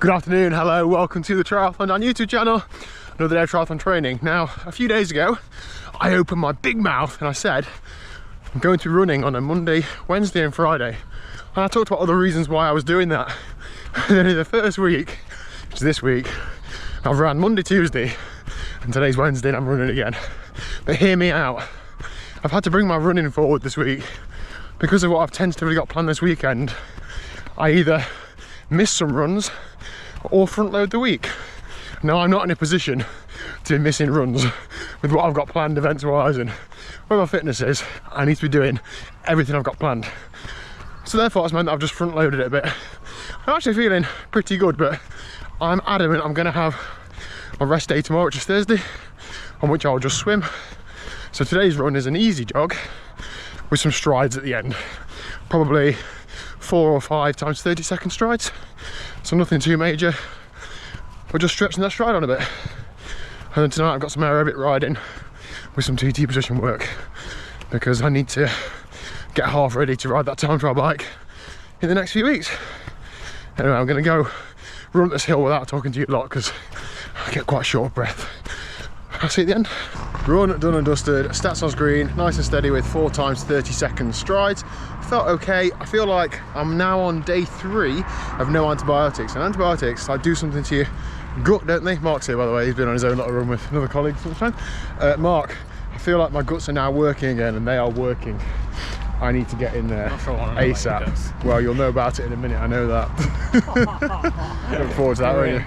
Good afternoon, hello, welcome to the TriathlonDan YouTube channel. Another day of triathlon training. Now, a few days ago, I opened my big mouth and I said, I'm going to be running on a Monday, Wednesday and Friday. And I talked about other reasons why I was doing that. And then in the first week, which is this week, I've ran Monday, Tuesday, and today's Wednesday and I'm running again. But hear me out. I've had to bring my running forward this week because of what I've tentatively got planned this weekend. I either miss some runs or front load the week. Now I'm not in a position to be missing runs with what I've got planned events wise and where my fitness is. I need to be doing everything I've got planned. So therefore it's meant that I've just front loaded it a bit. I'm actually feeling pretty good, but I'm adamant I'm gonna have my rest day tomorrow, which is Thursday, on which I'll just swim. So today's run is an easy jog with some strides at the end. Probably 4 or 5 times 30-second strides. So nothing too major. We're just stretching that stride on a bit. And then tonight I've got some aerobic riding with some TT position work because I need to get half ready to ride that time trial bike in the next few weeks. Anyway, I'm gonna go run up this hill without talking to you a lot because I get quite short of breath. I'll see you at the end. Run done and dusted, stats on screen, nice and steady with 4 times 30-second strides. Felt okay. I feel like I'm now on day 3 of no antibiotics. And antibiotics, like, do something to your gut, don't they? Mark's here, by the way. He's been on his own little run with another colleague sometime. Mark, I feel like my guts are now working again, and they are working. I need to get in there ASAP. Well, you'll know about it in a minute, I know that. Look forward to that, won't you?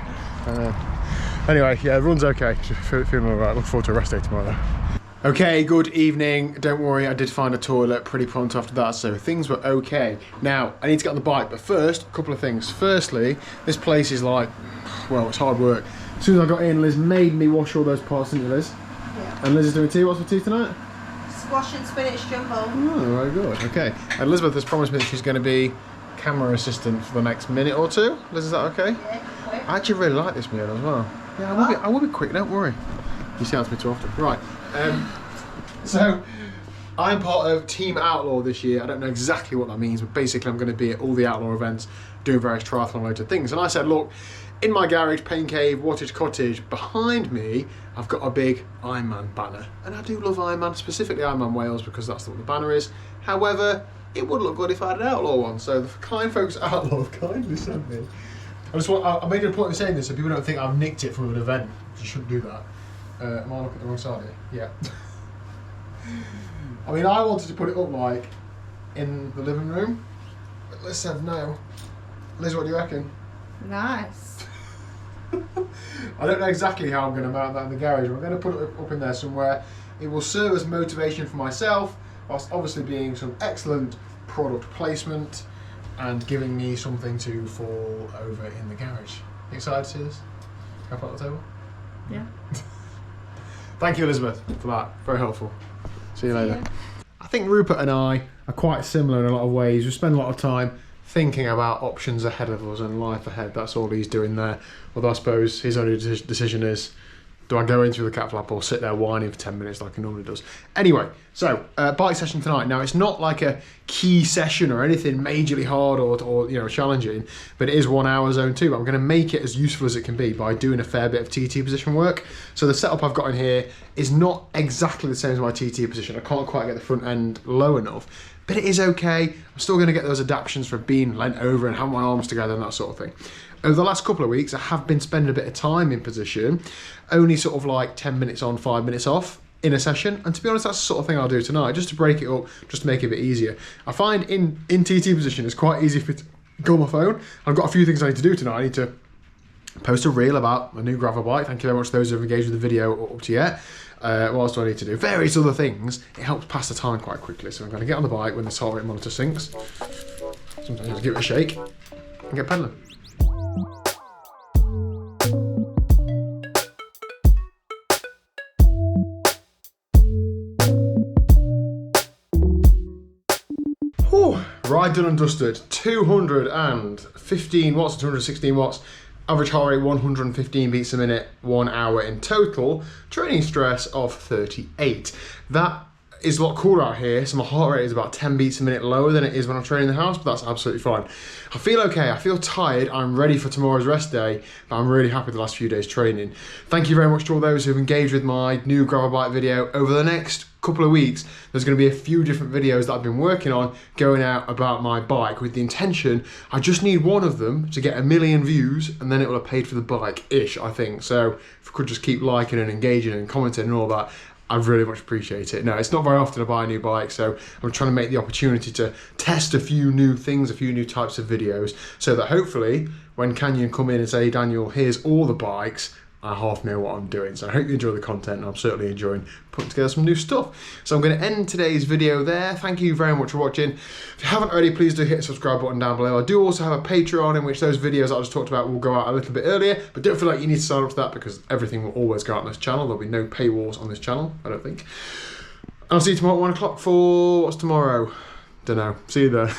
Anyway, yeah, the run's okay. Feeling all right. Look forward to a rest day tomorrow though. Okay, good evening. Don't worry, I did find a toilet pretty prompt after that, so things were okay. Now, I need to get on the bike, but first, a couple of things. Firstly, this place is like, well, it's hard work. As soon as I got in, Liz made me wash all those parts, didn't you, Liz? Yeah. And Liz is doing tea. What's for tea tonight? Squash and spinach jumbo. Oh, very good. Okay. And Elizabeth has promised me that she's going to be camera assistant for the next minute or two. Liz, is that okay? Yeah, quick. I actually really like this meal as well. Yeah, I will be quick, don't worry. You see, that's me too often. Right. So, I'm part of Team Outlaw this year. I don't know exactly what that means, but basically I'm going to be at all the Outlaw events doing various triathlon related things. And I said, look, in my garage, Pain Cave, Wattage Cottage, behind me, I've got a big Ironman banner. And I do love Ironman, specifically Ironman Wales, because that's what the banner is. However, it would look good if I had an Outlaw one. So the kind folks at Outlaw have kindly sent me. I made it a point of saying this so people don't think I've nicked it from an event. You shouldn't do that. Am I looking at the wrong side here? Yeah. I mean, I wanted to put it up like in the living room, but Liz said no. Liz, what do you reckon? Nice. I don't know exactly how I'm going to mount that in the garage. I'm going to put it up in there somewhere. It will serve as motivation for myself, whilst obviously being some excellent product placement and giving me something to fall over in the garage. You excited to see this? Can I put it on the table? Yeah. Thank you, Elizabeth, for that. Very helpful. See you later. I think Rupert and I are quite similar in a lot of ways. We spend a lot of time thinking about options ahead of us and life ahead. That's all he's doing there. Although I suppose his only decision is, do I go in through the cat flap or sit there whining for 10 minutes like he normally does? Anyway, so bike session tonight. Now, it's not like a key session or anything majorly hard or you know, challenging, but it is 1 hour zone 2. I'm going to make it as useful as it can be by doing a fair bit of TT position work. So the setup I've got in here is not exactly the same as my TT position. I can't quite get the front end low enough, but it is okay. I'm still going to get those adaptations for being leant over and having my arms together and that sort of thing. Over the last couple of weeks, I have been spending a bit of time in position, only sort of like 10 minutes on, 5 minutes off in a session. And to be honest, that's the sort of thing I'll do tonight, just to break it up, just to make it a bit easier. I find in TT position, it's quite easy for me to go on my phone. I've got a few things I need to do tonight. I need to post a reel about my new gravel bike. Thank you very much to those who have engaged with the video up to yet. What else do I need to do? Various other things. It helps pass the time quite quickly. So I'm going to get on the bike when the heart rate monitor sinks. Sometimes I give it a shake and get pedaling. Ride done and dusted. 215 watts, 216 watts. Average heart rate 115 beats a minute, 1 hour in total. Training stress of 38. That is a lot cooler out here, so my heart rate is about 10 beats a minute lower than it is when I'm training in the house, but that's absolutely fine. I feel okay, I feel tired, I'm ready for tomorrow's rest day, but I'm really happy with the last few days training. Thank you very much to all those who've engaged with my new gravel bike video. Over the next couple of weeks, there's going to be a few different videos that I've been working on going out about my bike with the intention, I just need one of them to get 1 million views and then it will have paid for the bike-ish, I think. So if I could just keep liking and engaging and commenting and all that, I'd really much appreciate it. No, it's not very often I buy a new bike, so I'm trying to make the opportunity to test a few new things, a few new types of videos, so that hopefully when Canyon come in and say, Daniel, here's all the bikes, I half know what I'm doing. So I hope you enjoy the content, and I'm certainly enjoying putting together some new stuff. So I'm going to end today's video there. Thank you very much for watching. If you haven't already, please do hit the subscribe button down below. I do also have a Patreon in which those videos that I just talked about will go out a little bit earlier, but don't feel like you need to sign up to that because everything will always go out on this channel. There'll be no paywalls on this channel, I don't think. And I'll see you tomorrow at 1 o'clock for, what's tomorrow? Don't know. See you there.